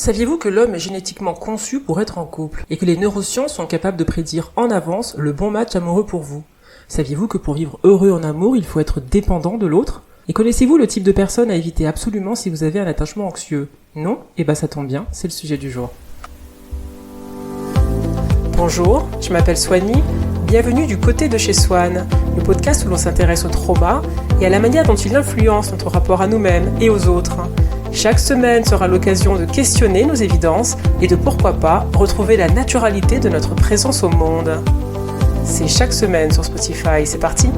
Saviez-vous que l'homme est génétiquement conçu pour être en couple et que les neurosciences sont capables de prédire en avance le bon match amoureux pour vous? Saviez-vous que pour vivre heureux en amour, il faut être dépendant de l'autre? Et connaissez-vous le type de personne à éviter absolument si vous avez un attachement anxieux? Non? Eh ben ça tombe bien, c'est le sujet du jour. Bonjour, je m'appelle Swanny, bienvenue du côté de chez Swan, le podcast où l'on s'intéresse au trauma et à la manière dont il influence notre rapport à nous-mêmes et aux autres. Chaque semaine sera l'occasion de questionner nos évidences et de pourquoi pas retrouver la naturalité de notre présence au monde. C'est chaque semaine sur Spotify, c'est parti!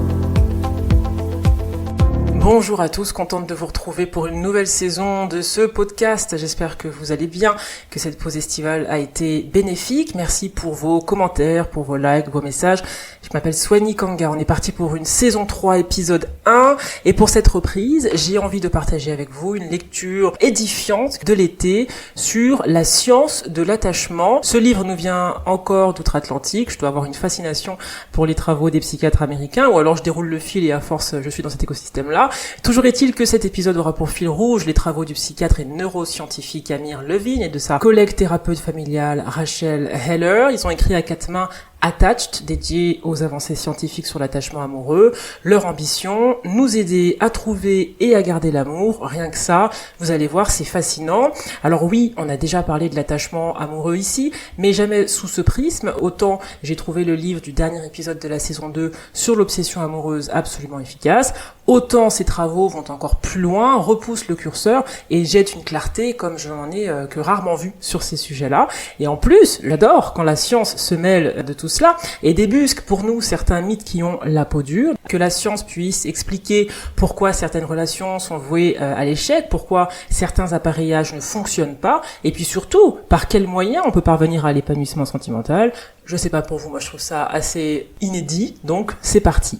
Bonjour à tous, contente de vous retrouver pour une nouvelle saison de ce podcast. J'espère que vous allez bien, que cette pause estivale a été bénéfique. Merci pour vos commentaires, pour vos likes, vos messages. Je m'appelle Swanny Kanga, on est parti pour une saison 3, épisode 1. Et pour cette reprise, j'ai envie de partager avec vous une lecture édifiante de l'été sur la science de l'attachement. Ce livre nous vient encore d'outre-Atlantique. Je dois avoir une fascination pour les travaux des psychiatres américains, ou alors je déroule le fil et à force, je suis dans cet écosystème-là. Toujours est-il que cet épisode aura pour fil rouge les travaux du psychiatre et neuroscientifique Amir Levine et de sa collègue thérapeute familiale Rachel Heller. Ils ont écrit à quatre mains Attached, dédié aux avancées scientifiques sur l'attachement amoureux. Leur ambition, nous aider à trouver et à garder l'amour. Rien que ça, vous allez voir, c'est fascinant. Alors oui, on a déjà parlé de l'attachement amoureux ici, mais jamais sous ce prisme. Autant j'ai trouvé le livre du dernier épisode de la saison 2 sur l'obsession amoureuse absolument efficace, autant ces travaux vont encore plus loin, repoussent le curseur et jettent une clarté comme je n'en ai que rarement vu sur ces sujets-là. Et en plus, j'adore quand la science se mêle de tout cela et débusque pour nous certains mythes qui ont la peau dure, que la science puisse expliquer pourquoi certaines relations sont vouées à l'échec, pourquoi certains appareillages ne fonctionnent pas, et puis surtout, par quels moyens on peut parvenir à l'épanouissement sentimental. Je sais pas pour vous, moi je trouve ça assez inédit, donc c'est parti.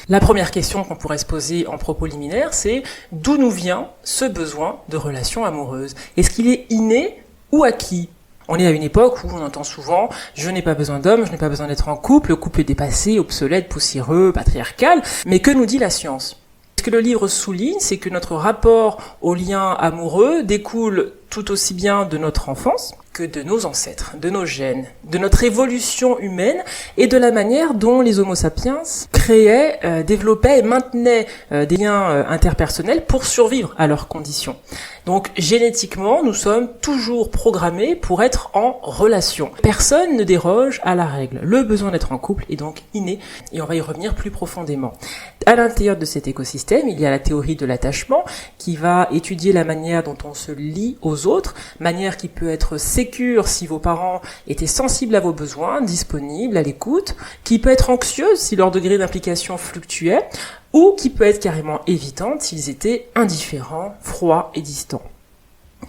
La première question qu'on pourrait se poser en propos liminaire, c'est d'où nous vient ce besoin de relation amoureuse? Est-ce qu'il est inné ou acquis? On est à une époque où on entend souvent « je n'ai pas besoin d'homme, je n'ai pas besoin d'être en couple, le couple est dépassé, obsolète, poussiéreux, patriarcal ». Mais que nous dit la science? Ce que le livre souligne, c'est que notre rapport au lien amoureux découle tout aussi bien de notre enfance que de nos ancêtres, de nos gènes, de notre évolution humaine et de la manière dont les Homo sapiens créaient, développaient et maintenaient des liens interpersonnels pour survivre à leurs conditions. Donc génétiquement, nous sommes toujours programmés pour être en relation. Personne ne déroge à la règle. Le besoin d'être en couple est donc inné et on va y revenir plus profondément. À l'intérieur de cet écosystème, il y a la théorie de l'attachement qui va étudier la manière dont on se lie aux autres, manière qui peut être sécure si vos parents étaient sensibles à vos besoins, disponibles, à l'écoute, qui peut être anxieuse si leur degré d'implication fluctuait, ou qui peut être carrément évitante s'ils étaient indifférents, froids et distants.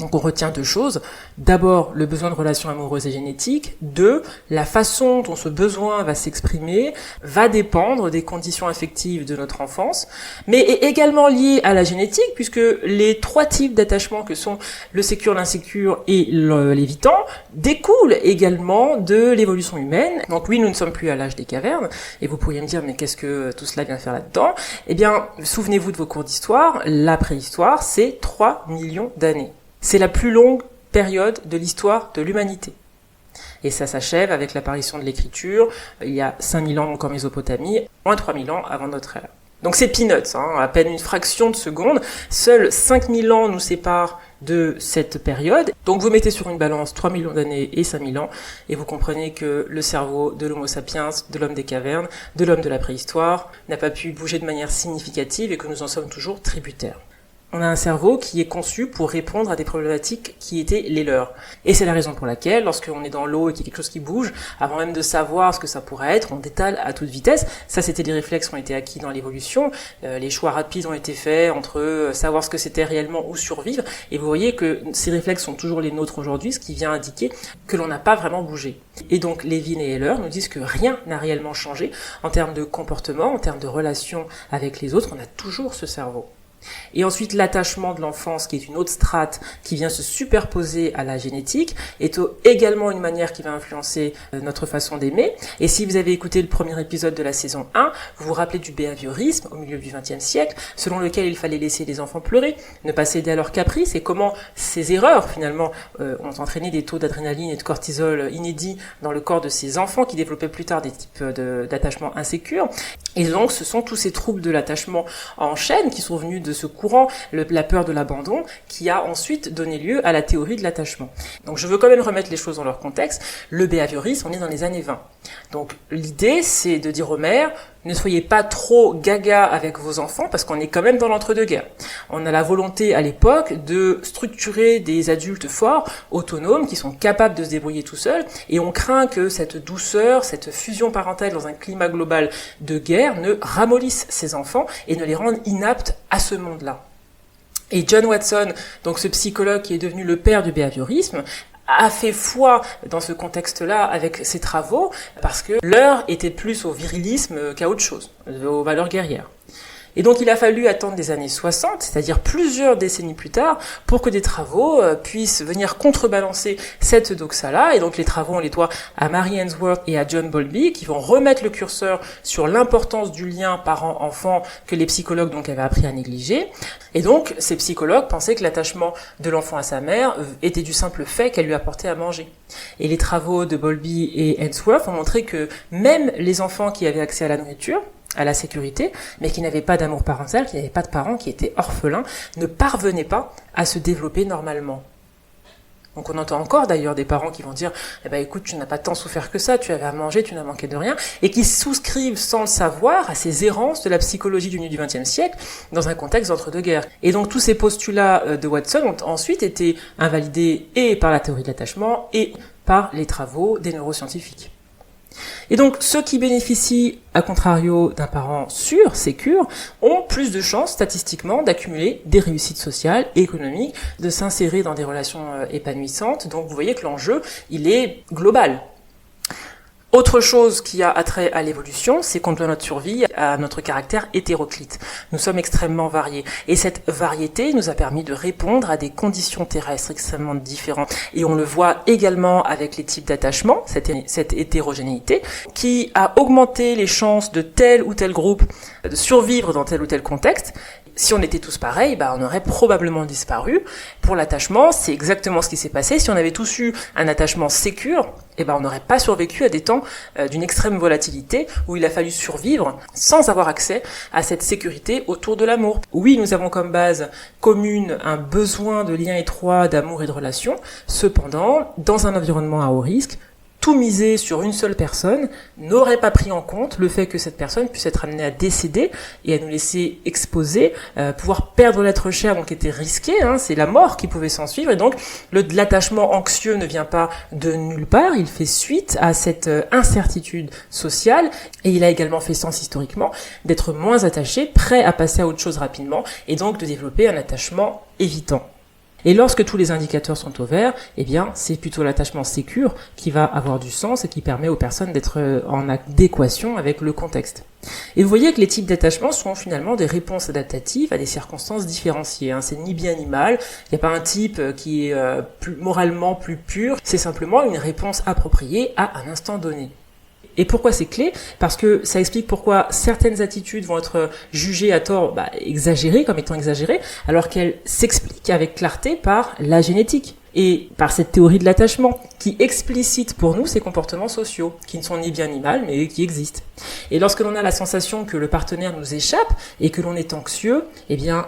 Donc on retient deux choses. D'abord, le besoin de relations amoureuses et génétiques. Deux, la façon dont ce besoin va s'exprimer va dépendre des conditions affectives de notre enfance, mais est également lié à la génétique, puisque les trois types d'attachement que sont le sécure, l'insécure et l'évitant découlent également de l'évolution humaine. Donc oui, nous ne sommes plus à l'âge des cavernes, et vous pourriez me dire, mais qu'est-ce que tout cela vient faire là-dedans? Eh bien, souvenez-vous de vos cours d'histoire, la préhistoire, c'est 3 millions d'années. C'est la plus longue période de l'histoire de l'humanité. Et ça s'achève avec l'apparition de l'écriture, il y a 5000 ans encore Mésopotamie, moins 3000 ans avant notre ère. Donc c'est peanuts, à peine une fraction de seconde, seuls 5000 ans nous séparent de cette période. Donc vous mettez sur une balance 3 millions d'années et 5000 ans, et vous comprenez que le cerveau de l'Homo sapiens, de l'homme des cavernes, de l'homme de la préhistoire, n'a pas pu bouger de manière significative et que nous en sommes toujours tributaires. On a un cerveau qui est conçu pour répondre à des problématiques qui étaient les leurs. Et c'est la raison pour laquelle, lorsqu'on est dans l'eau et qu'il y a quelque chose qui bouge, avant même de savoir ce que ça pourrait être, on détale à toute vitesse. Ça, c'était des réflexes qui ont été acquis dans l'évolution. Les choix rapides ont été faits entre savoir ce que c'était réellement ou survivre. Et vous voyez que ces réflexes sont toujours les nôtres aujourd'hui, ce qui vient indiquer que l'on n'a pas vraiment bougé. Et donc, Levine et Heller nous disent que rien n'a réellement changé en termes de comportement, en termes de relation avec les autres. On a toujours ce cerveau. Et ensuite, l'attachement de l'enfance, qui est une autre strate qui vient se superposer à la génétique, est également une manière qui va influencer notre façon d'aimer. Et si vous avez écouté le premier épisode de la saison 1, vous vous rappelez du behaviorisme au milieu du XXe siècle, selon lequel il fallait laisser les enfants pleurer, ne pas céder à leurs caprices, et comment ces erreurs, finalement, ont entraîné des taux d'adrénaline et de cortisol inédits dans le corps de ces enfants qui développaient plus tard des types d'attachement insécures. Et donc, ce sont tous ces troubles de l'attachement en chaîne qui sont venus de ce courant, la peur de l'abandon, qui a ensuite donné lieu à la théorie de l'attachement. Donc je veux quand même remettre les choses dans leur contexte. Le behaviorisme, on est dans les années 20. Donc l'idée, c'est de dire aux mères, ne soyez pas trop gaga avec vos enfants, parce qu'on est quand même dans l'entre-deux-guerres. On a la volonté à l'époque de structurer des adultes forts, autonomes, qui sont capables de se débrouiller tout seuls, et on craint que cette douceur, cette fusion parentale dans un climat global de guerre ne ramollisse ces enfants et ne les rende inaptes à ce monde-là. Et John Watson, donc ce psychologue qui est devenu le père du behaviorisme, a fait foi dans ce contexte-là avec ses travaux, parce que l'heure était plus au virilisme qu'à autre chose, aux valeurs guerrières. Et donc il a fallu attendre les années 60, c'est-à-dire plusieurs décennies plus tard, pour que des travaux puissent venir contrebalancer cette doxa-là. Et donc les travaux, on les doit à Mary Ainsworth et à John Bowlby, qui vont remettre le curseur sur l'importance du lien parent-enfant que les psychologues donc avaient appris à négliger. Et donc ces psychologues pensaient que l'attachement de l'enfant à sa mère était du simple fait qu'elle lui apportait à manger. Et les travaux de Bowlby et Ainsworth ont montré que même les enfants qui avaient accès à la nourriture, à la sécurité, mais qui n'avaient pas d'amour parental, qui n'avaient pas de parents, qui étaient orphelins, ne parvenaient pas à se développer normalement. Donc on entend encore d'ailleurs des parents qui vont dire « Eh ben écoute, tu n'as pas tant souffert que ça, tu avais à manger, tu n'as manqué de rien », et qui souscrivent sans le savoir à ces errances de la psychologie du milieu du XXe siècle dans un contexte d'entre-deux-guerres. Et donc tous ces postulats de Watson ont ensuite été invalidés et par la théorie de l'attachement et par les travaux des neuroscientifiques. Et donc, ceux qui bénéficient, à contrario d'un parent sûr, sécure, ont plus de chances, statistiquement, d'accumuler des réussites sociales et économiques, de s'insérer dans des relations épanouissantes. Donc, vous voyez que l'enjeu, il est global. Autre chose qui a attrait à l'évolution, c'est qu'on doit notre survie à notre caractère hétéroclite. Nous sommes extrêmement variés. Et cette variété nous a permis de répondre à des conditions terrestres extrêmement différentes. Et on le voit également avec les types d'attachement, cette hétérogénéité, qui a augmenté les chances de tel ou tel groupe de survivre dans tel ou tel contexte. Si on était tous pareils, on aurait probablement disparu. Pour l'attachement, c'est exactement ce qui s'est passé. Si on avait tous eu un attachement sécure, on n'aurait pas survécu à des temps d'une extrême volatilité où il a fallu survivre sans avoir accès à cette sécurité autour de l'amour. Oui, nous avons comme base commune un besoin de lien étroit, d'amour et de relation. Cependant, dans un environnement à haut risque, tout miser sur une seule personne n'aurait pas pris en compte le fait que cette personne puisse être amenée à décéder et à nous laisser exposer, pouvoir perdre l'être cher, donc était risqué, c'est la mort qui pouvait s'en suivre, et donc l'attachement anxieux ne vient pas de nulle part, il fait suite à cette incertitude sociale, et il a également fait sens historiquement d'être moins attaché, prêt à passer à autre chose rapidement, et donc de développer un attachement évitant. Et lorsque tous les indicateurs sont au vert, c'est plutôt l'attachement sécure qui va avoir du sens et qui permet aux personnes d'être en adéquation avec le contexte. Et vous voyez que les types d'attachement sont finalement des réponses adaptatives à des circonstances différenciées. C'est ni bien ni mal, il n'y a pas un type qui est moralement plus pur, c'est simplement une réponse appropriée à un instant donné. Et pourquoi c'est clé ? Parce que ça explique pourquoi certaines attitudes vont être jugées à tort exagérées, comme étant exagérées, alors qu'elles s'expliquent avec clarté par la génétique et par cette théorie de l'attachement qui explicite pour nous ces comportements sociaux, qui ne sont ni bien ni mal, mais qui existent. Et lorsque l'on a la sensation que le partenaire nous échappe et que l'on est anxieux,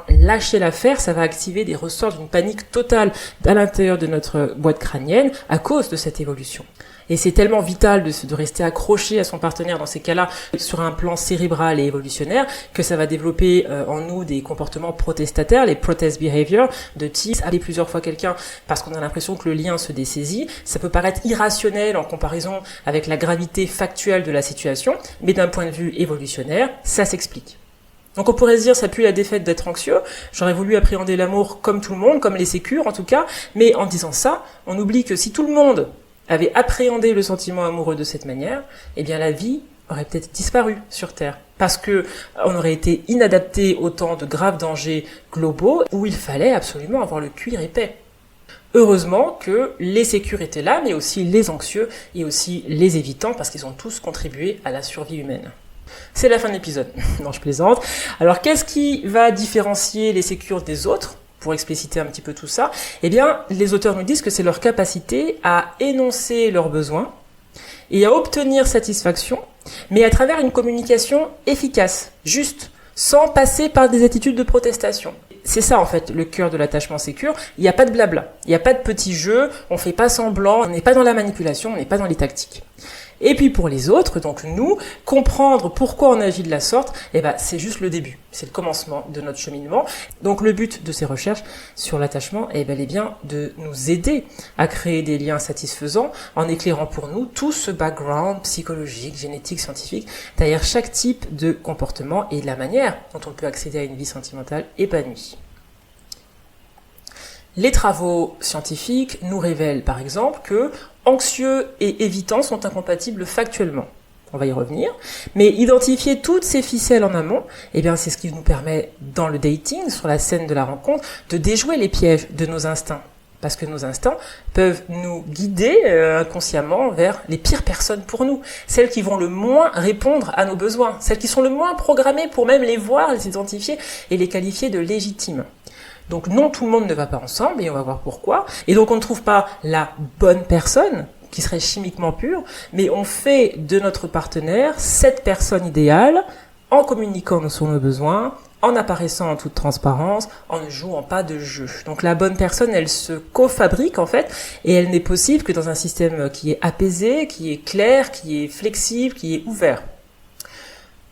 lâcher l'affaire, ça va activer des ressorts d'une panique totale à l'intérieur de notre boîte crânienne à cause de cette évolution. Et c'est tellement vital de rester accroché à son partenaire dans ces cas-là sur un plan cérébral et évolutionnaire que ça va développer en nous des comportements protestataires, les protest behavior, de type appeler plusieurs fois quelqu'un parce qu'on a l'impression que le lien se dessaisit. Ça peut paraître irrationnel en comparaison avec la gravité factuelle de la situation, mais d'un point de vue évolutionnaire, ça s'explique. Donc on pourrait se dire, ça pue la défaite d'être anxieux, j'aurais voulu appréhender l'amour comme tout le monde, comme les sécures en tout cas, mais en disant ça, on oublie que si tout le monde avait appréhendé le sentiment amoureux de cette manière, la vie aurait peut-être disparu sur Terre. Parce que on aurait été inadapté au temps de graves dangers globaux où il fallait absolument avoir le cuir épais. Heureusement que les sécures étaient là, mais aussi les anxieux et aussi les évitants, parce qu'ils ont tous contribué à la survie humaine. C'est la fin de l'épisode. Non, je plaisante. Alors, qu'est-ce qui va différencier les sécures des autres ? Pour expliciter un petit peu tout ça, eh bien, les auteurs nous disent que c'est leur capacité à énoncer leurs besoins et à obtenir satisfaction, mais à travers une communication efficace, juste, sans passer par des attitudes de protestation. C'est ça en fait le cœur de l'attachement sécure, il n'y a pas de blabla, il n'y a pas de petits jeux, on fait pas semblant, on n'est pas dans la manipulation, on n'est pas dans les tactiques. Et puis pour les autres, donc nous, comprendre pourquoi on agit de la sorte, c'est juste le début, c'est le commencement de notre cheminement. Donc le but de ces recherches sur l'attachement est bel et bien de nous aider à créer des liens satisfaisants en éclairant pour nous tout ce background psychologique, génétique, scientifique, derrière chaque type de comportement et la manière dont on peut accéder à une vie sentimentale épanouie. Les travaux scientifiques nous révèlent par exemple que anxieux et évitants sont incompatibles factuellement. On va y revenir. Mais identifier toutes ces ficelles en amont, c'est ce qui nous permet, dans le dating, sur la scène de la rencontre, de déjouer les pièges de nos instincts. Parce que nos instincts peuvent nous guider inconsciemment vers les pires personnes pour nous. Celles qui vont le moins répondre à nos besoins. Celles qui sont le moins programmées pour même les voir, les identifier et les qualifier de légitimes. Donc non, tout le monde ne va pas ensemble, et on va voir pourquoi. Et donc on ne trouve pas la bonne personne, qui serait chimiquement pure, mais on fait de notre partenaire cette personne idéale, en communiquant sur nos besoins, en apparaissant en toute transparence, en ne jouant pas de jeu. Donc la bonne personne, elle se co-fabrique en fait, et elle n'est possible que dans un système qui est apaisé, qui est clair, qui est flexible, qui est ouvert.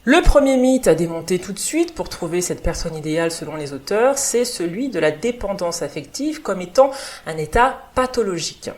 Le premier mythe à démonter tout de suite pour trouver cette personne idéale selon les auteurs, c'est celui de la dépendance affective comme étant un état pathologique.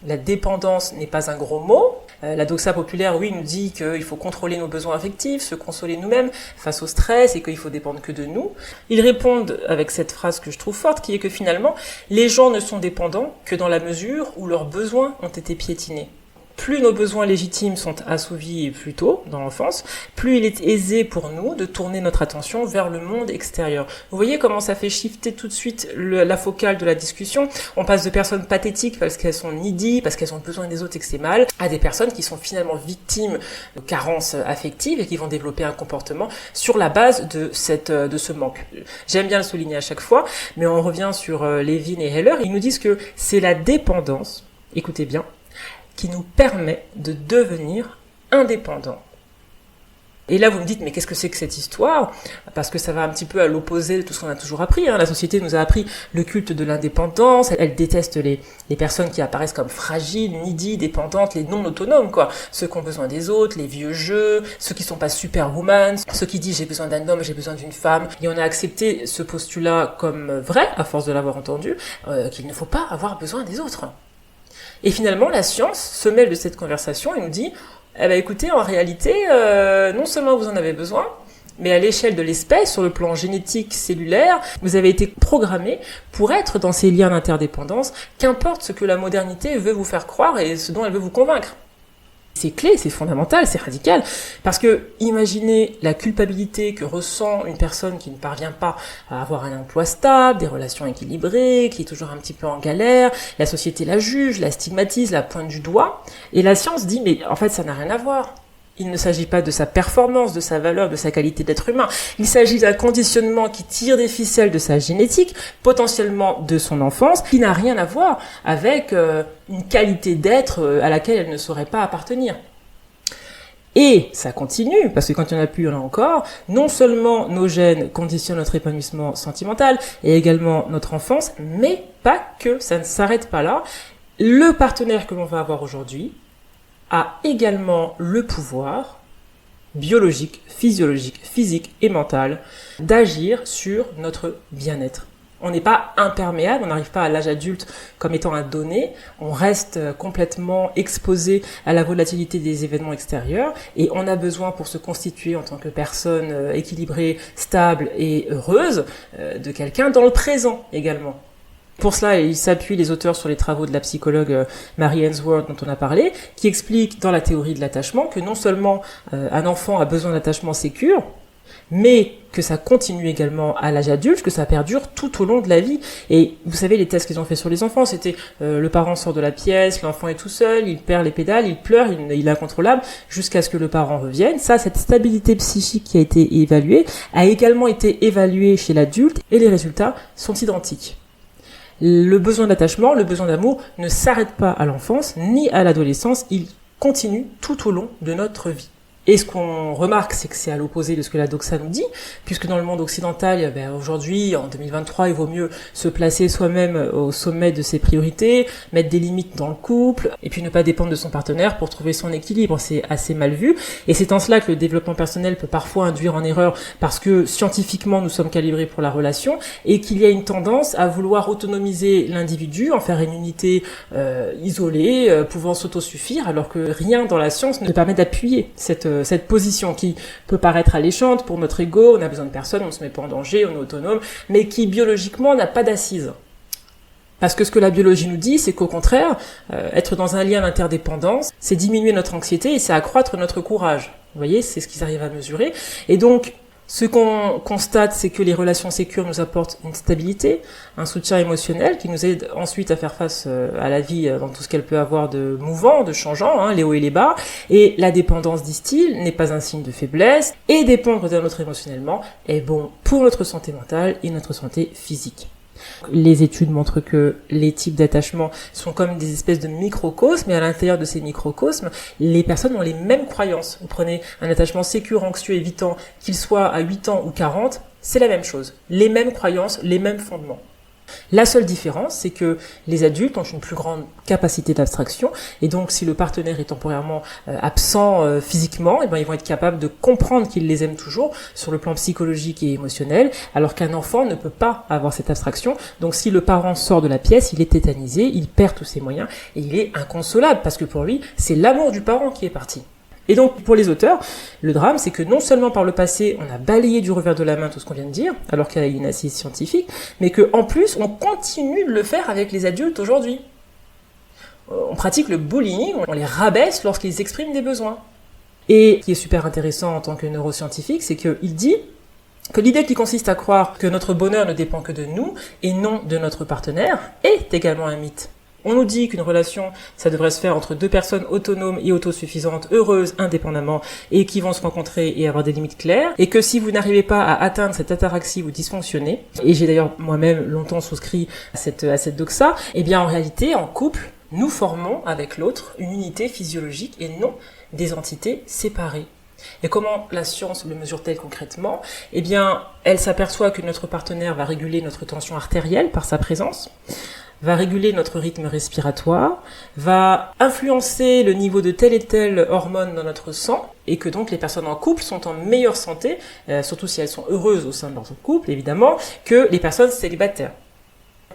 La dépendance n'est pas un gros mot. La doxa populaire, oui, nous dit qu'il faut contrôler nos besoins affectifs, se consoler nous-mêmes face au stress et qu'il faut dépendre que de nous. Ils répondent avec cette phrase que je trouve forte, qui est que finalement, les gens ne sont dépendants que dans la mesure où leurs besoins ont été piétinés. Plus nos besoins légitimes sont assouvis plus tôt, dans l'enfance, plus il est aisé pour nous de tourner notre attention vers le monde extérieur. Vous voyez comment ça fait shifter tout de suite la focale de la discussion. On passe de personnes pathétiques parce qu'elles sont needy, parce qu'elles ont besoin des autres et que c'est mal, à des personnes qui sont finalement victimes de carences affectives et qui vont développer un comportement sur la base de ce manque. J'aime bien le souligner à chaque fois, mais on revient sur Levin et Heller. Ils nous disent que c'est la dépendance, écoutez bien, qui nous permet de devenir indépendants. Et là, vous me dites, mais qu'est-ce que c'est que cette histoire ? Parce que ça va un petit peu à l'opposé de tout ce qu'on a toujours appris. La société nous a appris le culte de l'indépendance. Elle déteste les personnes qui apparaissent comme fragiles, needy, dépendantes, les non autonomes, quoi. Ceux qui ont besoin des autres, les vieux jeux, ceux qui sont pas superwoman, ceux qui disent j'ai besoin d'un homme, j'ai besoin d'une femme. Et on a accepté ce postulat comme vrai, à force de l'avoir entendu, qu'il ne faut pas avoir besoin des autres. Et finalement, la science se mêle de cette conversation et nous dit, écoutez, en réalité, non seulement vous en avez besoin, mais à l'échelle de l'espèce, sur le plan génétique, cellulaire, vous avez été programmé pour être dans ces liens d'interdépendance, qu'importe ce que la modernité veut vous faire croire et ce dont elle veut vous convaincre. C'est clé, c'est fondamental, c'est radical, parce que imaginez la culpabilité que ressent une personne qui ne parvient pas à avoir un emploi stable, des relations équilibrées, qui est toujours un petit peu en galère, la société la juge, la stigmatise, la pointe du doigt, et la science dit mais en fait ça n'a rien à voir. Il ne s'agit pas de sa performance, de sa valeur, de sa qualité d'être humain. Il s'agit d'un conditionnement qui tire des ficelles de sa génétique, potentiellement de son enfance, qui n'a rien à voir avec une qualité d'être à laquelle elle ne saurait pas appartenir. Et ça continue, parce que quand il n'y en a plus, il y en a encore. Non seulement nos gènes conditionnent notre épanouissement sentimental, et également notre enfance, mais pas que, ça ne s'arrête pas là. Le partenaire que l'on va avoir aujourd'hui a également le pouvoir biologique, physiologique, physique et mental d'agir sur notre bien-être. On n'est pas imperméable, on n'arrive pas à l'âge adulte comme étant un donné, on reste complètement exposé à la volatilité des événements extérieurs et on a besoin pour se constituer en tant que personne équilibrée, stable et heureuse de quelqu'un dans le présent également. Pour cela, ils s'appuient les auteurs sur les travaux de la psychologue Mary Ainsworth dont on a parlé, qui explique dans la théorie de l'attachement que non seulement un enfant a besoin d'attachement sécure, mais que ça continue également à l'âge adulte, que ça perdure tout au long de la vie. Et vous savez, les tests qu'ils ont fait sur les enfants, c'était le parent sort de la pièce, l'enfant est tout seul, il perd les pédales, il pleure, il est incontrôlable, jusqu'à ce que le parent revienne. Ça, cette stabilité psychique qui a été évaluée, a également été évaluée chez l'adulte, et les résultats sont identiques. Le besoin d'attachement, le besoin d'amour ne s'arrête pas à l'enfance, ni à l'adolescence, il continue tout au long de notre vie. Et ce qu'on remarque, c'est que c'est à l'opposé de ce que la doxa nous dit, puisque dans le monde occidental, aujourd'hui, en 2023, il vaut mieux se placer soi-même au sommet de ses priorités, mettre des limites dans le couple, et puis ne pas dépendre de son partenaire pour trouver son équilibre. C'est assez mal vu. Et c'est en cela que le développement personnel peut parfois induire en erreur, parce que scientifiquement, nous sommes calibrés pour la relation, et qu'il y a une tendance à vouloir autonomiser l'individu, en faire une unité isolée, pouvant s'autosuffire, alors que rien dans la science ne permet d'appuyer cette position qui peut paraître alléchante pour notre ego, on a besoin de personne, on ne se met pas en danger, on est autonome, mais qui biologiquement n'a pas d'assise. Parce que ce que la biologie nous dit, c'est qu'au contraire, être dans un lien d'interdépendance, c'est diminuer notre anxiété et c'est accroître notre courage. Vous voyez, c'est ce qu'ils arrivent à mesurer. Et donc, ce qu'on constate, c'est que les relations sécures nous apportent une stabilité, un soutien émotionnel qui nous aide ensuite à faire face à la vie dans tout ce qu'elle peut avoir de mouvant, de changeant, les hauts et les bas. Et la dépendance, disent-ils, n'est pas un signe de faiblesse, et dépendre d'un autre émotionnellement est bon pour notre santé mentale et notre santé physique. Les études montrent que les types d'attachement sont comme des espèces de microcosmes, et à l'intérieur de ces microcosmes, les personnes ont les mêmes croyances. Vous prenez un attachement sécure, anxieux, évitant, qu'il soit à 8 ans ou 40, c'est la même chose. Les mêmes croyances, les mêmes fondements. La seule différence, c'est que les adultes ont une plus grande capacité d'abstraction, et donc si le partenaire est temporairement absent physiquement, ils vont être capables de comprendre qu'il les aime toujours sur le plan psychologique et émotionnel, alors qu'un enfant ne peut pas avoir cette abstraction. Donc si le parent sort de la pièce, il est tétanisé, il perd tous ses moyens, et il est inconsolable, parce que pour lui, c'est l'amour du parent qui est parti. Et donc, pour les auteurs, le drame, c'est que non seulement par le passé, on a balayé du revers de la main tout ce qu'on vient de dire, alors qu'il y a une assise scientifique, mais qu'en plus, on continue de le faire avec les adultes aujourd'hui. On pratique le bullying, on les rabaisse lorsqu'ils expriment des besoins. Et ce qui est super intéressant en tant que neuroscientifique, c'est qu'il dit que l'idée qui consiste à croire que notre bonheur ne dépend que de nous et non de notre partenaire est également un mythe. On nous dit qu'une relation, ça devrait se faire entre deux personnes autonomes et autosuffisantes, heureuses indépendamment, et qui vont se rencontrer et avoir des limites claires, et que si vous n'arrivez pas à atteindre cette ataraxie, vous dysfonctionnez. Et j'ai d'ailleurs moi-même longtemps souscrit à cette doxa. Eh bien, en réalité, en couple, nous formons avec l'autre une unité physiologique et non des entités séparées. Et comment la science le mesure-t-elle concrètement ? Eh bien, elle s'aperçoit que notre partenaire va réguler notre tension artérielle par sa présence, va réguler notre rythme respiratoire, va influencer le niveau de telle et telle hormone dans notre sang, et que donc les personnes en couple sont en meilleure santé, surtout si elles sont heureuses au sein de leur couple, évidemment, que les personnes célibataires.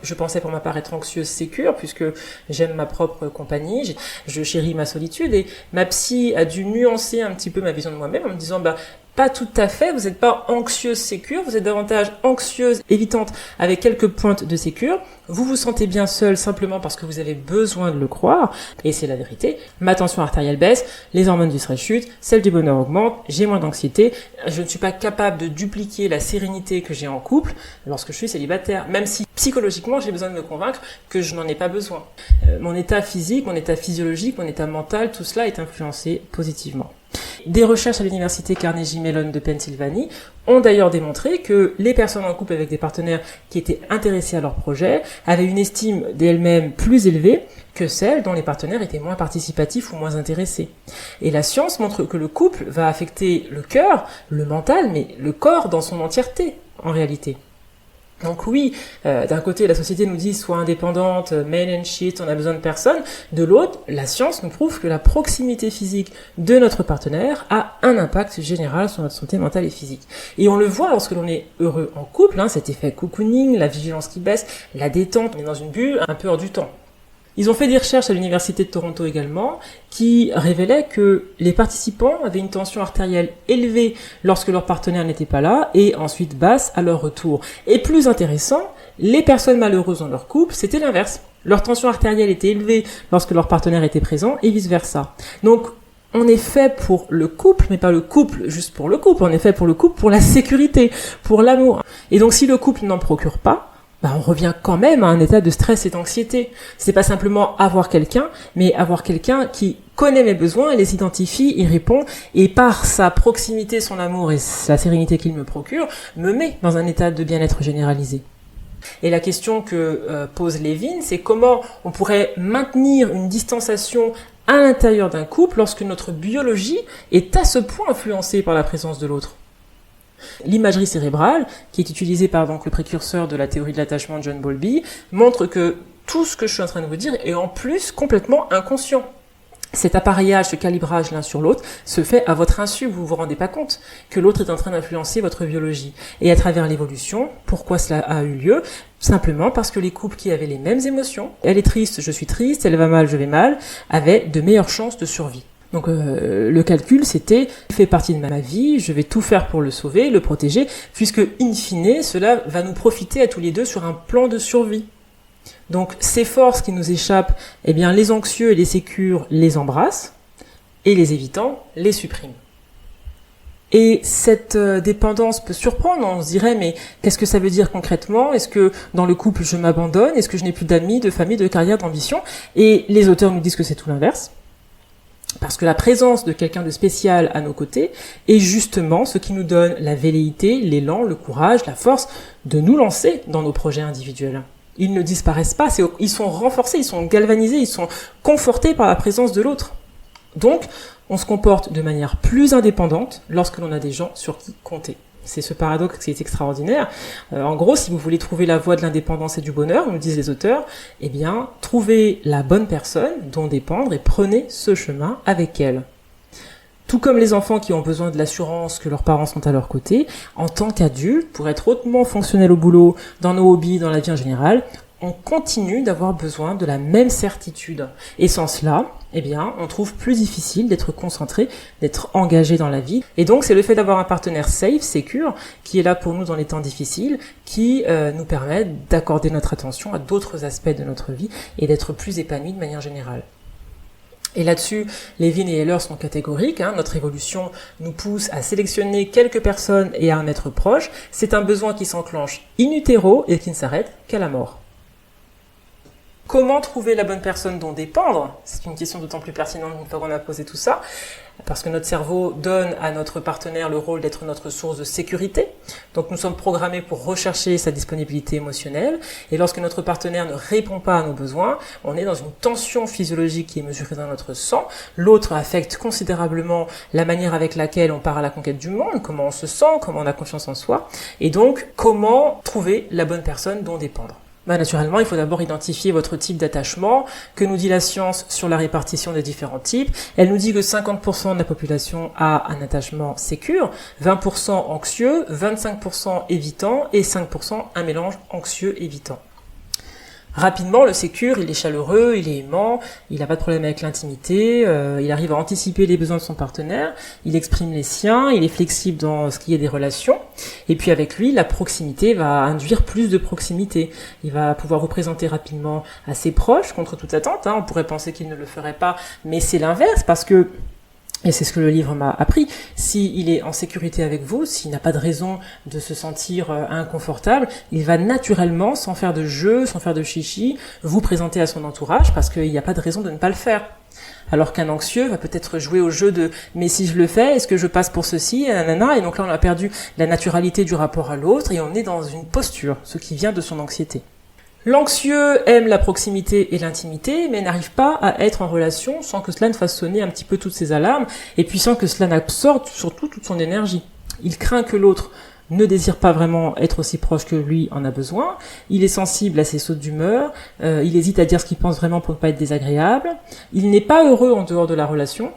Je pensais pour ma part être anxieuse sécure, puisque j'aime ma propre compagnie, je chéris ma solitude, et ma psy a dû nuancer un petit peu ma vision de moi-même en me disant pas tout à fait, vous n'êtes pas anxieuse sécure, vous êtes davantage anxieuse évitante avec quelques pointes de sécure. Vous vous sentez bien seule simplement parce que vous avez besoin de le croire, et c'est la vérité. Ma tension artérielle baisse, les hormones du stress chutent, celle du bonheur augmente, j'ai moins d'anxiété, je ne suis pas capable de dupliquer la sérénité que j'ai en couple lorsque je suis célibataire, même si psychologiquement j'ai besoin de me convaincre que je n'en ai pas besoin. Mon état physique, mon état physiologique, mon état mental, tout cela est influencé positivement. Des recherches à l'université Carnegie Mellon de Pennsylvanie ont d'ailleurs démontré que les personnes en couple avec des partenaires qui étaient intéressés à leur projet avaient une estime d'elles-mêmes plus élevée que celles dont les partenaires étaient moins participatifs ou moins intéressés. Et la science montre que le couple va affecter le cœur, le mental, mais le corps dans son entièreté, en réalité. Donc oui, d'un côté la société nous dit sois indépendante, man and shit, on a besoin de personne. De l'autre, la science nous prouve que la proximité physique de notre partenaire a un impact général sur notre santé mentale et physique. Et on le voit lorsque l'on est heureux en couple, cet effet cocooning, la vigilance qui baisse, la détente, on est dans une bulle un peu hors du temps. Ils ont fait des recherches à l'université de Toronto également, qui révélaient que les participants avaient une tension artérielle élevée lorsque leur partenaire n'était pas là, et ensuite basse à leur retour. Et plus intéressant, Les personnes malheureuses dans leur couple, c'était l'inverse. Leur tension artérielle était élevée lorsque leur partenaire était présent et vice-versa. Donc, on est fait pour le couple, mais pas le couple juste pour le couple. On est fait pour le couple pour la sécurité, pour l'amour. Et donc, si le couple n'en procure pas, on revient quand même à un état de stress et d'anxiété. C'est pas simplement avoir quelqu'un, mais avoir quelqu'un qui connaît mes besoins, les identifie, y répond, et par sa proximité, son amour et la sérénité qu'il me procure, me met dans un état de bien-être généralisé. Et la question que pose Levin, c'est comment on pourrait maintenir une distanciation à l'intérieur d'un couple lorsque notre biologie est à ce point influencée par la présence de l'autre. L'imagerie cérébrale, qui est utilisée par donc le précurseur de la théorie de l'attachement de John Bowlby, montre que tout ce que je suis en train de vous dire est en plus complètement inconscient. Cet appareillage, ce calibrage l'un sur l'autre se fait à votre insu, vous vous rendez pas compte que l'autre est en train d'influencer votre biologie. Et à travers l'évolution, pourquoi cela a eu lieu? Simplement parce que les couples qui avaient les mêmes émotions, elle est triste, je suis triste, elle va mal, je vais mal, avaient de meilleures chances de survie. Donc le calcul, c'était « il fait partie de ma vie, je vais tout faire pour le sauver, le protéger, puisque in fine, cela va nous profiter à tous les deux sur un plan de survie. » Donc ces forces qui nous échappent, eh bien les anxieux et les sécures les embrassent, et les évitants les suppriment. Et cette dépendance peut surprendre, on se dirait mais qu'est-ce que ça veut dire concrètement? Est-ce que dans le couple je m'abandonne? Est-ce que je n'ai plus d'amis, de famille, de carrière, d'ambition? Et les auteurs nous disent que c'est tout l'inverse. Parce que la présence de quelqu'un de spécial à nos côtés est justement ce qui nous donne la velléité, l'élan, le courage, la force de nous lancer dans nos projets individuels. Ils ne disparaissent pas, ils sont renforcés, ils sont galvanisés, ils sont confortés par la présence de l'autre. Donc, on se comporte de manière plus indépendante lorsque l'on a des gens sur qui compter. C'est ce paradoxe qui est extraordinaire. En gros, si vous voulez trouver la voie de l'indépendance et du bonheur, nous disent les auteurs, eh bien, trouvez la bonne personne dont dépendre et prenez ce chemin avec elle. Tout comme les enfants qui ont besoin de l'assurance que leurs parents sont à leur côté, en tant qu'adultes, pour être hautement fonctionnels au boulot, dans nos hobbies, dans la vie en général, on continue d'avoir besoin de la même certitude. Et sans cela, eh bien, on trouve plus difficile d'être concentré, d'être engagé dans la vie. Et donc, c'est le fait d'avoir un partenaire safe, secure, qui est là pour nous dans les temps difficiles, qui nous permet d'accorder notre attention à d'autres aspects de notre vie et d'être plus épanouis de manière générale. Et là-dessus, Levin et Heller sont catégoriques. Notre évolution nous pousse à sélectionner quelques personnes et à en être proche. C'est un besoin qui s'enclenche in utero et qui ne s'arrête qu'à la mort. Comment trouver la bonne personne dont dépendre? C'est une question d'autant plus pertinente une fois qu'on a posé tout ça, parce que notre cerveau donne à notre partenaire le rôle d'être notre source de sécurité. Donc nous sommes programmés pour rechercher sa disponibilité émotionnelle, et lorsque notre partenaire ne répond pas à nos besoins, on est dans une tension physiologique qui est mesurée dans notre sang. L'autre affecte considérablement la manière avec laquelle on part à la conquête du monde, comment on se sent, comment on a confiance en soi, et donc comment trouver la bonne personne dont dépendre. Naturellement, il faut d'abord identifier votre type d'attachement. Que nous dit la science sur la répartition des différents types? Elle nous dit que 50% de la population a un attachement sécure, 20% anxieux, 25% évitant et 5% un mélange anxieux-évitant. Rapidement, le sécure, il est chaleureux, il est aimant, il n'a pas de problème avec l'intimité, il arrive à anticiper les besoins de son partenaire, il exprime les siens, il est flexible dans ce qui est des relations. Et puis avec lui, la proximité va induire plus de proximité. Il va pouvoir vous présenter rapidement à ses proches, contre toute attente. On pourrait penser qu'il ne le ferait pas, mais c'est l'inverse, parce que et c'est ce que le livre m'a appris, s'il est en sécurité avec vous, s'il n'a pas de raison de se sentir inconfortable, il va naturellement, sans faire de jeu, sans faire de chichi, vous présenter à son entourage parce qu'il n'y a pas de raison de ne pas le faire. Alors qu'un anxieux va peut-être jouer au jeu de « mais si je le fais, est-ce que je passe pour ceci ?» Et donc là on a perdu la naturalité du rapport à l'autre et on est dans une posture, ce qui vient de son anxiété. L'anxieux aime la proximité et l'intimité, mais n'arrive pas à être en relation sans que cela ne fasse sonner un petit peu toutes ses alarmes, et puis sans que cela n'absorbe surtout toute son énergie. Il craint que l'autre ne désire pas vraiment être aussi proche que lui en a besoin, il est sensible à ses sautes d'humeur, il hésite à dire ce qu'il pense vraiment pour ne pas être désagréable, il n'est pas heureux en dehors de la relation,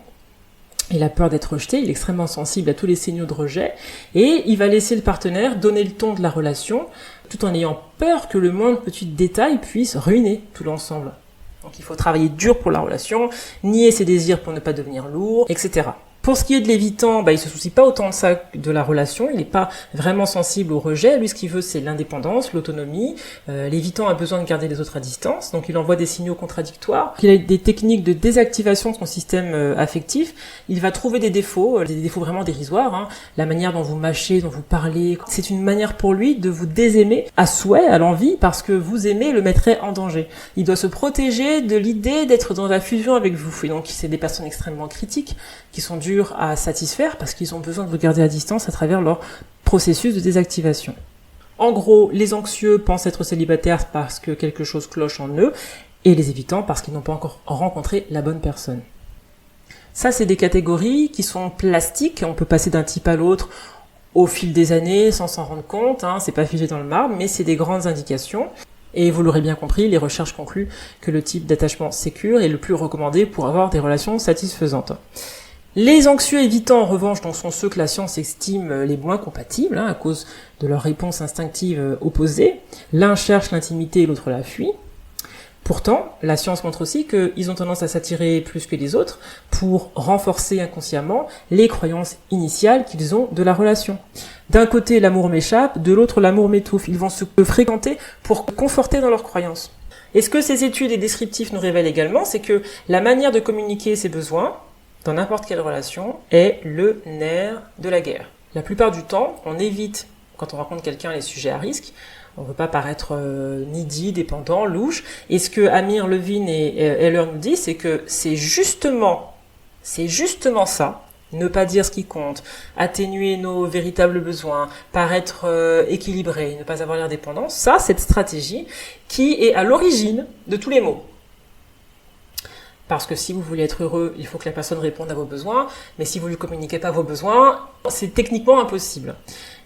il a peur d'être rejeté, il est extrêmement sensible à tous les signaux de rejet, et il va laisser le partenaire donner le ton de la relation, tout en ayant peur que le moindre petit détail puisse ruiner tout l'ensemble. Donc il faut travailler dur pour la relation, nier ses désirs pour ne pas devenir lourd, etc. Pour ce qui est de l'évitant, il se soucie pas autant de ça, de la relation, il n'est pas vraiment sensible au rejet. Lui, ce qu'il veut, c'est l'indépendance, l'autonomie. L'évitant a besoin de garder les autres à distance, donc il envoie des signaux contradictoires. Il a des techniques de désactivation de son système affectif. Il va trouver des défauts vraiment dérisoires, hein. La manière dont vous mâchez, dont vous parlez, c'est une manière pour lui de vous désaimer à souhait, à l'envie, parce que vous aimez le mettrait en danger. Il doit se protéger de l'idée d'être dans la fusion avec vous. Et donc, c'est des personnes extrêmement critiques, qui sont dures à satisfaire parce qu'ils ont besoin de vous garder à distance à travers leur processus de désactivation. En gros, les anxieux pensent être célibataires parce que quelque chose cloche en eux, et les évitants parce qu'ils n'ont pas encore rencontré la bonne personne. Ça, c'est des catégories qui sont plastiques, on peut passer d'un type à l'autre au fil des années sans s'en rendre compte, hein, c'est pas figé dans le marbre, mais c'est des grandes indications. Et vous l'aurez bien compris, les recherches concluent que le type d'attachement sécure est le plus recommandé pour avoir des relations satisfaisantes. Les anxieux évitants, en revanche, donc, sont ceux que la science estime les moins compatibles, hein, à cause de leur réponse instinctive opposée. L'un cherche l'intimité et l'autre la fuit. Pourtant, la science montre aussi qu'ils ont tendance à s'attirer plus que les autres pour renforcer inconsciemment les croyances initiales qu'ils ont de la relation. D'un côté, l'amour m'échappe, de l'autre, l'amour m'étouffe. Ils vont se fréquenter pour conforter dans leurs croyances. Et ce que ces études et descriptifs nous révèlent également, c'est que la manière de communiquer ses besoins, dans n'importe quelle relation, est le nerf de la guerre. La plupart du temps, on évite, quand on rencontre quelqu'un, les sujets à risque. On ne veut pas paraître needy, dépendant, louche. Et ce que Amir Levine et Heller nous disent, c'est que c'est justement ça, ne pas dire ce qui compte, atténuer nos véritables besoins, paraître équilibré, ne pas avoir l'air dépendant, ça, cette stratégie qui est à l'origine de tous les maux. Parce que si vous voulez être heureux, il faut que la personne réponde à vos besoins, mais si vous ne lui communiquez pas vos besoins, c'est techniquement impossible.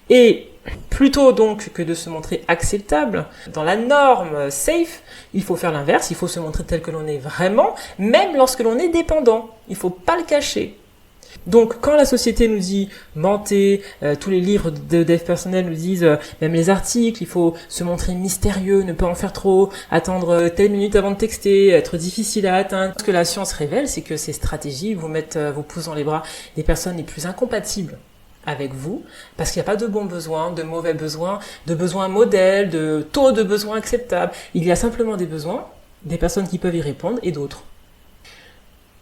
Et plutôt donc que de se montrer acceptable dans la norme safe, il faut faire l'inverse, il faut se montrer tel que l'on est vraiment, même lorsque l'on est dépendant. Il ne faut pas le cacher. Donc quand la société nous dit mentez, tous les livres de dev personnel nous disent, même les articles, il faut se montrer mystérieux, ne pas en faire trop, attendre telle minute avant de texter, être difficile à atteindre. Ce que la science révèle, c'est que ces stratégies vous mettent vos pouces dans les bras des personnes les plus incompatibles avec vous, parce qu'il n'y a pas de bons besoins, de mauvais besoins, de besoins modèles, de taux de besoins acceptables. Il y a simplement des besoins, des personnes qui peuvent y répondre et d'autres.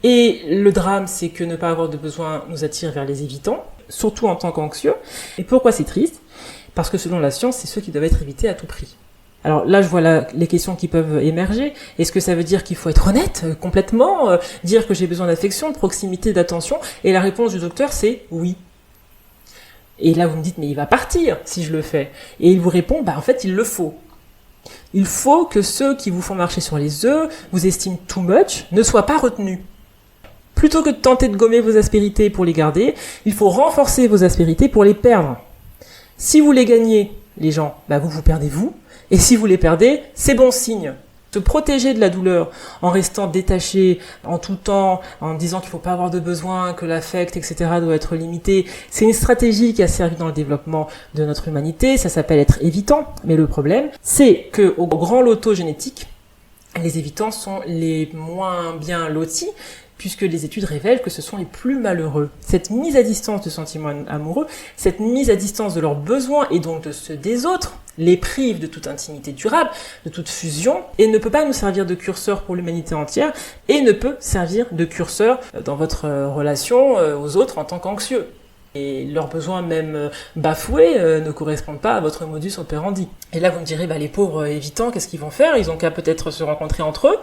Et le drame, c'est que ne pas avoir de besoin nous attire vers les évitants, surtout en tant qu'anxieux. Et pourquoi c'est triste ? Parce que selon la science, c'est ceux qui doivent être évités à tout prix. Alors là, je vois les questions qui peuvent émerger. Est-ce que ça veut dire qu'il faut être honnête complètement, dire que j'ai besoin d'affection, de proximité, d'attention ? Et la réponse du docteur, c'est oui. Et là, vous me dites, mais il va partir si je le fais. Et il vous répond, en fait, il le faut. Il faut que ceux qui vous font marcher sur les œufs, vous estiment too much, ne soient pas retenus. Plutôt que de tenter de gommer vos aspérités pour les garder, il faut renforcer vos aspérités pour les perdre. Si vous les gagnez, les gens, vous perdez vous. Et si vous les perdez, c'est bon signe. Se protéger de la douleur en restant détaché en tout temps, en disant qu'il ne faut pas avoir de besoin, que l'affect, etc. doit être limité, c'est une stratégie qui a servi dans le développement de notre humanité, ça s'appelle être évitant. Mais le problème, c'est qu'au grand loto génétique, les évitants sont les moins bien lotis, puisque les études révèlent que ce sont les plus malheureux. Cette mise à distance de sentiments amoureux, cette mise à distance de leurs besoins et donc de ceux des autres, les prive de toute intimité durable, de toute fusion, et ne peut pas nous servir de curseur pour l'humanité entière, et ne peut servir de curseur dans votre relation aux autres en tant qu'anxieux. Et leurs besoins même bafoués ne correspondent pas à votre modus operandi. Et là vous me direz, les pauvres évitants, qu'est-ce qu'ils vont faire ? Ils ont qu'à peut-être se rencontrer entre eux.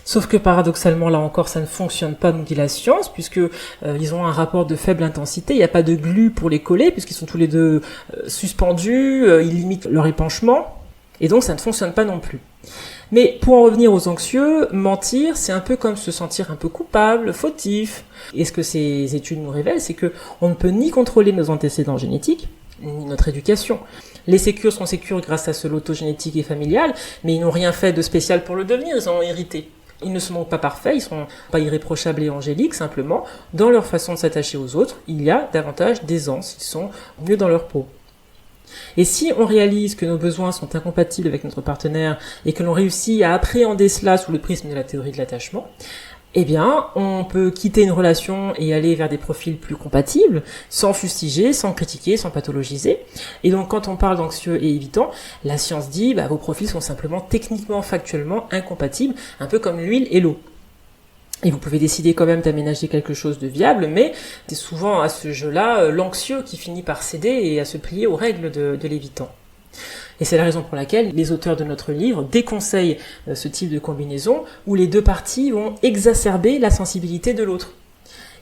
Sauf que paradoxalement, là encore, ça ne fonctionne pas, nous dit la science, puisque ils ont un rapport de faible intensité, il n'y a pas de glu pour les coller, puisqu'ils sont tous les deux suspendus, ils limitent leur épanchement, et donc ça ne fonctionne pas non plus. Mais pour en revenir aux anxieux, mentir, c'est un peu comme se sentir un peu coupable, fautif. Et ce que ces études nous révèlent, c'est que on ne peut ni contrôler nos antécédents génétiques, ni notre éducation. Les sécures sont sécures grâce à ce loto génétique et familial, mais ils n'ont rien fait de spécial pour le devenir, ils en ont hérité. Ils ne sont donc pas parfaits, ils sont pas irréprochables et angéliques, simplement, dans leur façon de s'attacher aux autres, il y a davantage d'aisance, ils sont mieux dans leur peau. Et si on réalise que nos besoins sont incompatibles avec notre partenaire et que l'on réussit à appréhender cela sous le prisme de la théorie de l'attachement, Eh bien, on peut quitter une relation et aller vers des profils plus compatibles, sans fustiger, sans critiquer, sans pathologiser. Et donc, quand on parle d'anxieux et évitants, la science dit, vos profils sont simplement techniquement, factuellement incompatibles, un peu comme l'huile et l'eau. Et vous pouvez décider quand même d'aménager quelque chose de viable, mais c'est souvent à ce jeu-là l'anxieux qui finit par céder et à se plier aux règles de l'évitant. Et c'est la raison pour laquelle les auteurs de notre livre déconseillent ce type de combinaison où les deux parties vont exacerber la sensibilité de l'autre.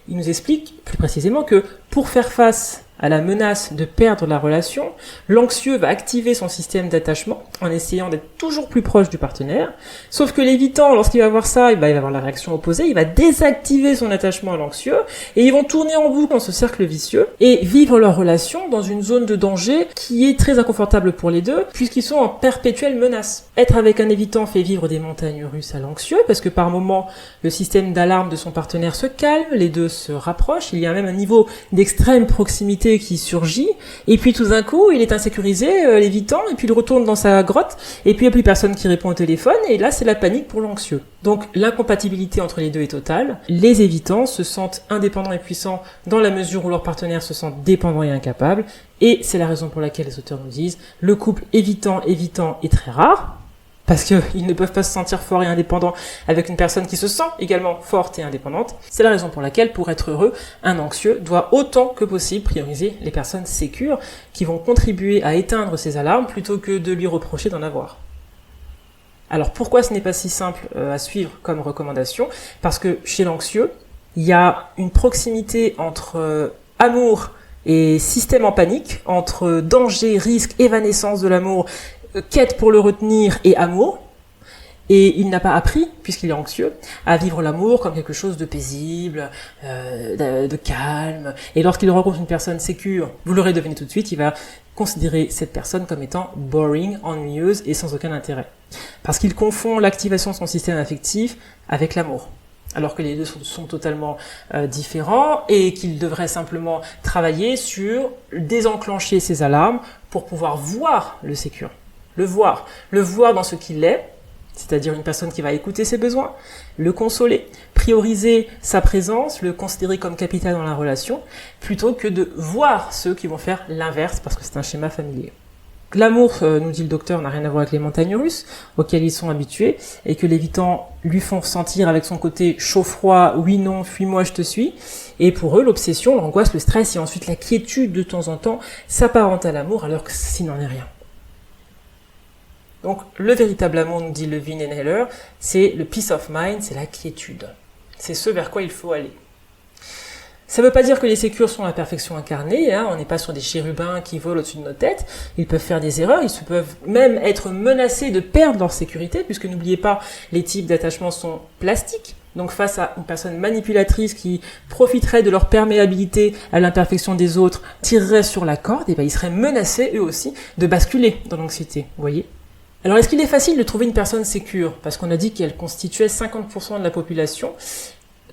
Ils nous expliquent plus précisément que pour faire face à la menace de perdre la relation, l'anxieux va activer son système d'attachement en essayant d'être toujours plus proche du partenaire, sauf que l'évitant, lorsqu'il va voir ça, il va avoir la réaction opposée, il va désactiver son attachement à l'anxieux, et ils vont tourner en boucle dans ce cercle vicieux, et vivre leur relation dans une zone de danger qui est très inconfortable pour les deux, puisqu'ils sont en perpétuelle menace. Être avec un évitant fait vivre des montagnes russes à l'anxieux, parce que par moment, le système d'alarme de son partenaire se calme, les deux se rapprochent, il y a même un niveau d'extrême proximité qui surgit, et puis tout d'un coup, il est insécurisé, l'évitant, et puis il retourne dans sa grotte, et puis il n'y a plus personne qui répond au téléphone, et là c'est la panique pour l'anxieux. Donc l'incompatibilité entre les deux est totale. Les évitants se sentent indépendants et puissants dans la mesure où leur partenaire se sent dépendant et incapable, et c'est la raison pour laquelle les auteurs nous disent le couple évitant-évitant est très rare, parce qu'ils ne peuvent pas se sentir forts et indépendants avec une personne qui se sent également forte et indépendante. C'est la raison pour laquelle, pour être heureux, un anxieux doit autant que possible prioriser les personnes sécures qui vont contribuer à éteindre ses alarmes plutôt que de lui reprocher d'en avoir. Alors pourquoi ce n'est pas si simple à suivre comme recommandation ? Parce que chez l'anxieux, il y a une proximité entre amour et système en panique, entre danger, risque, évanescence de l'amour, quête pour le retenir et amour, et il n'a pas appris, puisqu'il est anxieux, à vivre l'amour comme quelque chose de paisible, de calme, et lorsqu'il rencontre une personne sécure, vous l'aurez deviné tout de suite, il va considérer cette personne comme étant boring, ennuyeuse et sans aucun intérêt. Parce qu'il confond l'activation de son système affectif avec l'amour. Alors que les deux sont totalement différents et qu'il devrait simplement travailler sur désenclencher ses alarmes pour pouvoir voir le sécure. Le voir dans ce qu'il est, c'est-à-dire une personne qui va écouter ses besoins, le consoler, prioriser sa présence, le considérer comme capital dans la relation, plutôt que de voir ceux qui vont faire l'inverse parce que c'est un schéma familier. L'amour, nous dit le docteur, n'a rien à voir avec les montagnes russes auxquelles ils sont habitués et que l'évitant lui font ressentir avec son côté chaud-froid, oui, non, fuis-moi, je te suis. Et pour eux, l'obsession, l'angoisse, le stress et ensuite la quiétude de temps en temps s'apparentent à l'amour alors que s'il n'en est rien. Donc, le véritable amour, nous dit Levine et Heller, c'est le peace of mind, c'est la quiétude. C'est ce vers quoi il faut aller. Ça ne veut pas dire que les sécures sont la perfection incarnée, on n'est pas sur des chérubins qui volent au-dessus de nos têtes, ils peuvent faire des erreurs, ils peuvent même être menacés de perdre leur sécurité, puisque n'oubliez pas, les types d'attachement sont plastiques. Donc face à une personne manipulatrice qui profiterait de leur perméabilité à l'imperfection des autres, tirerait sur la corde, et ils seraient menacés eux aussi de basculer dans l'anxiété, vous voyez ? Alors, est-ce qu'il est facile de trouver une personne sécure ? Parce qu'on a dit qu'elle constituait 50% de la population.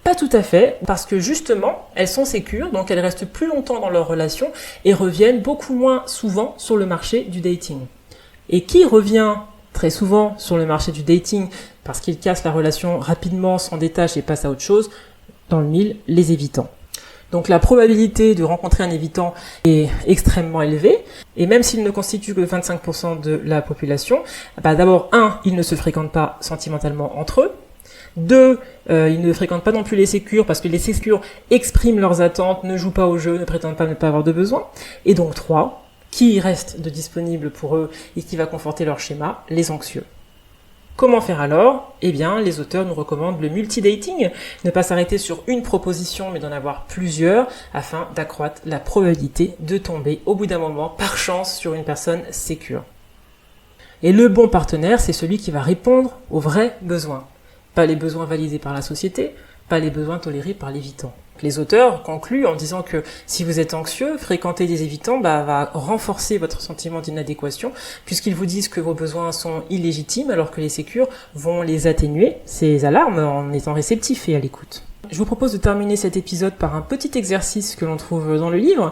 Pas tout à fait, parce que justement, elles sont sécures, donc elles restent plus longtemps dans leur relation et reviennent beaucoup moins souvent sur le marché du dating. Et qui revient très souvent sur le marché du dating parce qu'il casse la relation rapidement, s'en détache et passe à autre chose ? Dans le mille, les évitants. Donc la probabilité de rencontrer un évitant est extrêmement élevée, et même s'il ne constitue que 25% de la population, d'abord, 1, ils ne se fréquentent pas sentimentalement entre eux, 2, ils ne fréquentent pas non plus les sécures, parce que les sécures expriment leurs attentes, ne jouent pas au jeu, ne prétendent pas ne pas avoir de besoin, et donc 3, qui reste de disponible pour eux et qui va conforter leur schéma, les anxieux. Comment faire alors ? Eh bien, les auteurs nous recommandent le multidating, ne pas s'arrêter sur une proposition mais d'en avoir plusieurs afin d'accroître la probabilité de tomber au bout d'un moment par chance sur une personne sécure. Et le bon partenaire, c'est celui qui va répondre aux vrais besoins. Pas les besoins validés par la société, pas les besoins tolérés par l'évitant. Les auteurs concluent en disant que si vous êtes anxieux, fréquenter des évitants va renforcer votre sentiment d'inadéquation puisqu'ils vous disent que vos besoins sont illégitimes alors que les sécures vont les atténuer, ces alarmes, en étant réceptifs et à l'écoute. Je vous propose de terminer cet épisode par un petit exercice que l'on trouve dans le livre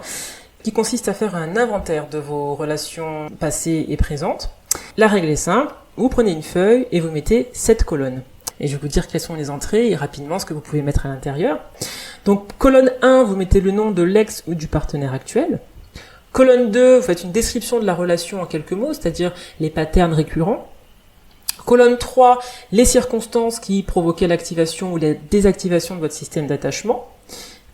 qui consiste à faire un inventaire de vos relations passées et présentes. La règle est simple, vous prenez une feuille et vous mettez 7 colonnes. et je vais vous dire quelles sont les entrées et rapidement ce que vous pouvez mettre à l'intérieur. Donc colonne 1, vous mettez le nom de l'ex ou du partenaire actuel. Colonne 2, vous faites une description de la relation en quelques mots, c'est-à-dire les patterns récurrents. Colonne 3, les circonstances qui provoquaient l'activation ou la désactivation de votre système d'attachement.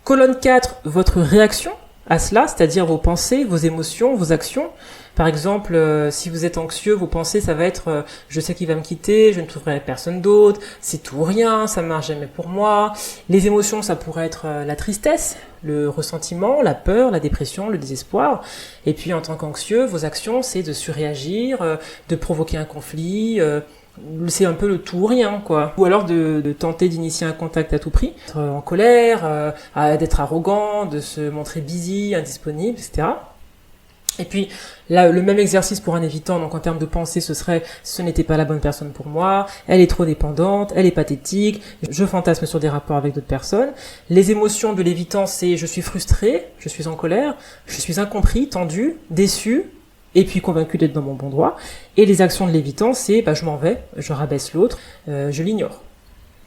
Colonne 4, votre réaction à cela, c'est-à-dire vos pensées, vos émotions, vos actions. Par exemple, si vous êtes anxieux, vos pensées, ça va être je sais qu'il va me quitter, je ne trouverai personne d'autre, c'est tout ou rien, ça ne marche jamais pour moi. Les émotions, ça pourrait être la tristesse, le ressentiment, la peur, la dépression, le désespoir. Et puis en tant qu'anxieux, vos actions, c'est de surréagir, de provoquer un conflit, c'est un peu le tout ou rien, quoi. Ou alors de tenter d'initier un contact à tout prix, être en colère, d'être arrogant, de se montrer busy, indisponible, etc. Et puis là, le même exercice pour un évitant, donc en termes de pensée, ce serait « ce n'était pas la bonne personne pour moi, elle est trop dépendante, elle est pathétique, je fantasme sur des rapports avec d'autres personnes ». Les émotions de l'évitant, c'est « je suis frustré, je suis en colère, je suis incompris, tendu, déçu ». Et puis convaincu d'être dans mon bon droit. Et les actions de l'évitant, c'est je m'en vais, je rabaisse l'autre, je l'ignore.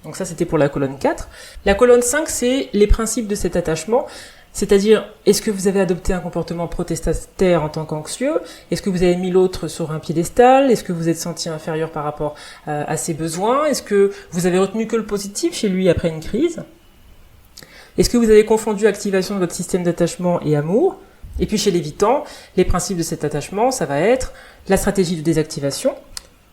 Donc ça, c'était pour la colonne 4. La colonne 5, c'est les principes de cet attachement. C'est-à-dire, est-ce que vous avez adopté un comportement protestataire en tant qu'anxieux? Est-ce que vous avez mis l'autre sur un piédestal? Est-ce que vous êtes senti inférieur par rapport à ses besoins? Est-ce que vous avez retenu que le positif chez lui après une crise? Est-ce que vous avez confondu activation de votre système d'attachement et amour? Et puis chez l'évitant, les principes de cet attachement, ça va être la stratégie de désactivation,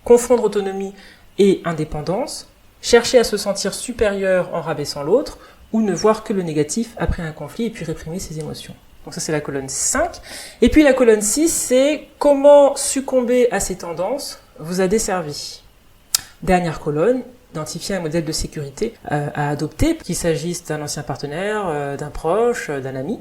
confondre autonomie et indépendance, chercher à se sentir supérieur en rabaissant l'autre, ou ne voir que le négatif après un conflit et puis réprimer ses émotions. Donc ça c'est la colonne 5. Et puis la colonne 6, c'est comment succomber à ces tendances vous a desservi. Dernière colonne, identifier un modèle de sécurité à adopter, qu'il s'agisse d'un ancien partenaire, d'un proche, d'un ami.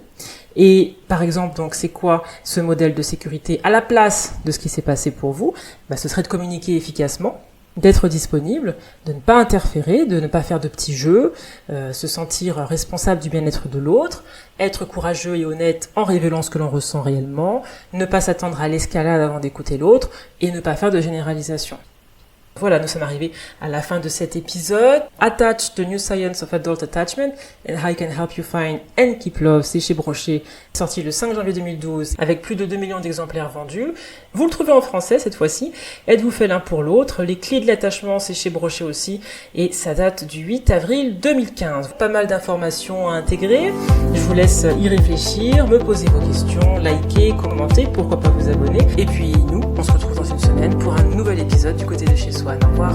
Et par exemple, donc, c'est quoi ce modèle de sécurité à la place de ce qui s'est passé pour vous? Ce serait de communiquer efficacement, d'être disponible, de ne pas interférer, de ne pas faire de petits jeux, se sentir responsable du bien-être de l'autre, être courageux et honnête en révélant ce que l'on ressent réellement, ne pas s'attendre à l'escalade avant d'écouter l'autre et ne pas faire de généralisation. Voilà, nous sommes arrivés à la fin de cet épisode. Attach, the New Science of Adult Attachment and How I Can Help You Find and Keep Love, c'est chez Brochet, sorti le 5 janvier 2012 avec plus de 2 millions d'exemplaires vendus. Vous le trouvez en français cette fois-ci. Êtes-vous fait l'un pour l'autre? Les clés de l'attachement, c'est chez Brochet aussi et ça date du 8 avril 2015. Pas mal d'informations à intégrer. Je vous laisse y réfléchir, me poser vos questions, liker, commenter, pourquoi pas vous abonner. Et puis nous, on se retrouve dans une semaine pour un nouvel épisode du côté de chez soi. Au revoir.